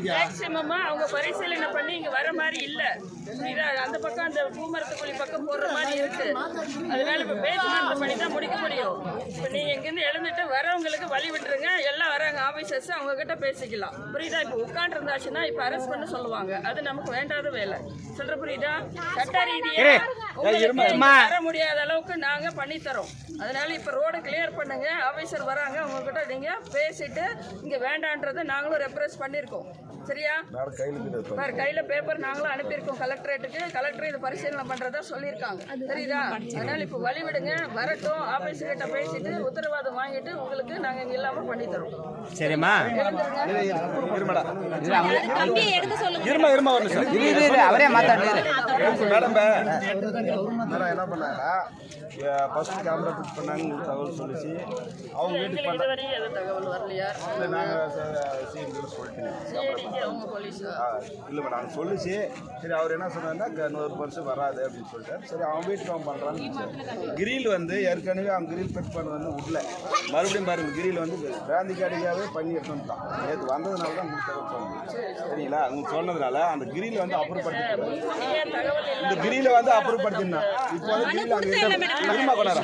மேக்சிமமா அவங்க பரிசீலனை பண்ணி இங்க வர மாதிரி இல்ல. அந்த பக்கம் அந்த பூமரத்துக்குழி பக்கம் போடுற மாதிரி இருக்கு. அதனால இப்ப பேச்சுவார்த்தை பண்ணி தான் முடிக்க முடியும். இப்ப நீங்க இங்கிருந்து எழுந்துட்டு வரவங்களுக்கு வழி விட்டுருங்க. எல்லாம் வராங்க ஆபீசர்ஸ், அவங்க கிட்ட பேசிக்கலாம். புரியுதா? இப்ப உட்காந்து இருந்தாச்சுன்னா இப்ப அரெஸ்ட் பண்ண சொல்லுவாங்க. அது நமக்கு வேண்டாத வேலை. சொல்ற புரியுதா? சட்ட ரீதியா வர முடியாத அளவுக்கு நாங்க பண்ணி தரோம். அதனால இப்ப ரோட கிளியர் பண்ணுங்க. ஆபீசர் வராங்க, அவங்க கிட்ட நீங்க பேசிட்டு இங்க வேண்டான்றதை நாங்களும் ரெப்ரஸ் பண்ணிருக்கோம். சரியா? கையில பேப்பர் நாங்களும் அனுப்பியிருக்கோம் கலெக்டரேட்டுக்கு. கலெக்டர் இதை பரிசீலனை பண்றதா சொல்லியிருக்காங்க. சரிதா? அதனால இப்ப வழி விடுங்க, வரட்டும். ஆபீசர் கிட்ட பேசிட்டு உத்தரவாதம் வாங்கிட்டு உங்களுக்கு நாங்க இங்க இல்லாம பண்ணி தரோம். சரிம்மா? அவரே மாத்தாடுறாரு. என்ன பண்ணாங்கன்னா ஃபர்ஸ்ட் கேமரா ஃபிட் பண்ணாங்கன்னு தகவல் சொல்லிச்சு. அவங்க வீட்டுக்கு தகவல் வரலையா? இல்லைம்மா நாங்கள் சொல்லிச்சு. சரி அவர் என்ன சொன்னார்னா இன்னொரு பர்சன் வராது அப்படின்னு சொல்லிட்டார். சரி அவன் வீட்டுக்கு அவன் பண்ணுறான்னு கிரில் வந்து ஏற்கனவே அவன் கிரில் ஃபிட் பண்ண வந்து விடல. மறுபடியும் பாருங்க, கிரில் வந்து பிராந்தி காடிக்காகவே பண்ணி எடுத்துன்னு தான் நேற்று வந்ததுனால தான் உங்களுக்கு தகவல் சொன்னீங்க. சரிங்களா? அவங்க சொன்னதுனால அந்த கிரில் வந்து அப்புறப்படுத்தி இந்த கிரில வந்து அப்புறப்படுத்தினான். இப்போ வந்து கிரில் அங்கே இருமா கொண்டாரா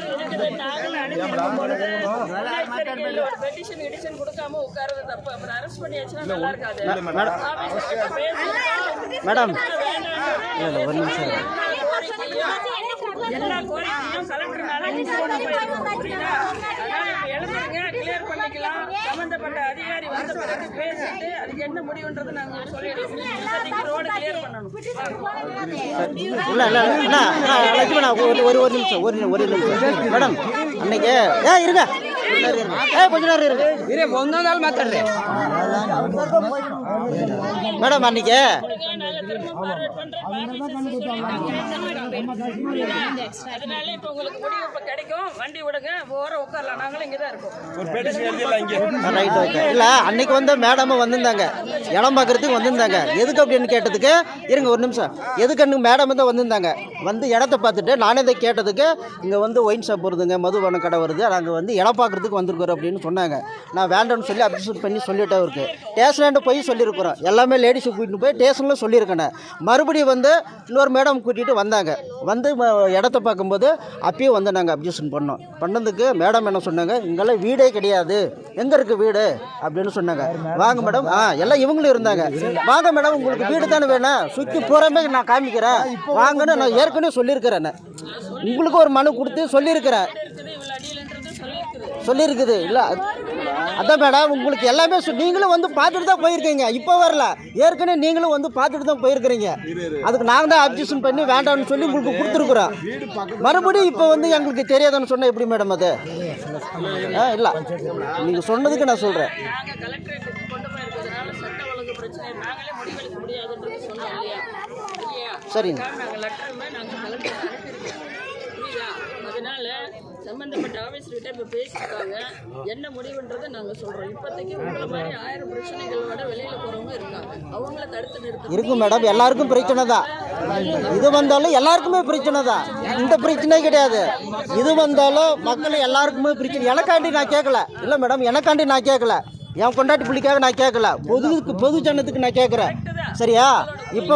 மேடம் ஒரு நிமிஷம். எல்லா கோரிக்கையும் கலெக்டர்னால கிளியர் பண்ணிக்கலாம். சம்பந்தப்பட்ட அதிகாரி வந்த பிறகு பேசிட்டு அதுக்கு என்ன முடிவுன்றது நாங்க சொல்லிடுவோம். ரோடு கிளியர் பண்ணணும். ஒரு நிமிஷம் மேடம். அன்னைக்கு இருங்க கொஞ்ச நேரம் இருக்கு. ஒன்னும் நாள் மாத்தாடுறேன் மேடம். அன்னைக்கு அதனால இப்ப உங்களுக்கு முடிவு இப்ப கிடைக்கும். வண்டி விடுங்க, ஓர உட்காரலாம். நாங்களும் இங்கதான் இருக்கோம். இல்ல அன்னைக்கு வந்து மேடமும் வந்திருந்தாங்க, இடம் பார்க்கறதுக்கு வந்திருந்தாங்க. எதுக்கு அப்படின்னு கேட்டதுக்கு இருங்க ஒரு நிமிஷம். எதுக்கு மேடம் தான் வந்திருந்தாங்க. வந்து இடத்த பார்த்துட்டு நானே இதை கேட்டதுக்கு இங்கே வந்து ஒயின் ஷாப் வருதுங்க, மதுபான கடை வருது, நாங்கள் வந்து இடம் பார்க்கறதுக்கு வந்திருக்கிறோம் அப்படின்னு சொன்னாங்க. நான் வேண்டாம்னு சொல்லி அப்சர்வ் பண்ணி சொல்லிட்டே இருக்கு. ஸ்டேஷன்லேருந்து போய் சொல்லியிருக்கிறோம். எல்லாமே லேடிஸை கூட்டிகிட்டு போய் ஸ்டேஷனில் சொல்லியிருக்கேன். மறுபடியும் வந்து இன்னொரு மேடம் கூட்டிகிட்டு வந்தாங்க. வந்து இடத்த பார்க்கும்போது அப்பயும் வந்து நாங்கள் அப்ஜெக்ஷன் பண்ணதுக்கு மேடம் என்ன சொன்னாங்க, இங்கெல்லாம் வீடே கிடையாது, எங்கே இருக்குது வீடு அப்படின்னு சொன்னாங்க. வாங்க மேடம். எல்லாம் இவங்களும் இருந்தாங்க. வாங்க மேடம், உங்களுக்கு வீடு தானே வேணும், சுற்றி பூராமே நான் காமிக்கிறேன் வாங்கன்னு நான் ஏற்கனவே சொல்லியிருக்கிறேன். உங்களுக்கு ஒரு மனு கொடுத்து சொல்லியிருக்கிறேன். சொல்லியிருக்குது இல்லை அதான் மேடம். உங்களுக்கு எல்லாமே நீங்களும் வந்து பார்த்துட்டு தான் போயிருக்கீங்க. இப்போ வரல, ஏற்கனவே நீங்களும் வந்து பார்த்துட்டு தான் போயிருக்கிறீங்க. அதுக்கு நாங்கள் தான் அப்ஜெக்ஷன் பண்ணி வேண்டாம்னு சொல்லி உங்களுக்கு கொடுத்துருக்குறோம். மறுபடியும் இப்போ வந்து எங்களுக்கு தெரியாதுன்னு சொன்னால் எப்படி மேடம் அது? இல்லை நீங்கள் சொன்னதுக்கு நான் சொல்கிறேன். சரிங்க. சம்பந்தப்பட்ட ஆபீசர்கிட்ட இப்போ பேசியிருக்காங்க. என்ன முடிவுன்றதை நாங்கள் சொல்கிறோம். இப்போதைக்கு உங்களை மாதிரி 1000 பிரச்சனைகளோட வெளியில் போகிறவங்க இருக்காங்க. அவங்கள தடுத்து நிறுத்த இருக்கும் மேடம். எல்லாருக்கும் பிரச்சனை தான். இது வந்தாலும் எல்லாருக்குமே பிரச்சனை தான். இந்த பிரச்சனை கிடையாது. இது வந்தாலும் மக்கள் எல்லாருக்குமே பிரச்சனை. எனக்காண்டி நான் கேட்கல. இல்லை மேடம், எனக்காண்டி நான் கேட்கல. என் கொண்டாட்டி பிள்ளைக்காக நான் கேட்கல. பொது ஜனத்துக்கு நான் கேட்குறேன். சரியா? இப்போ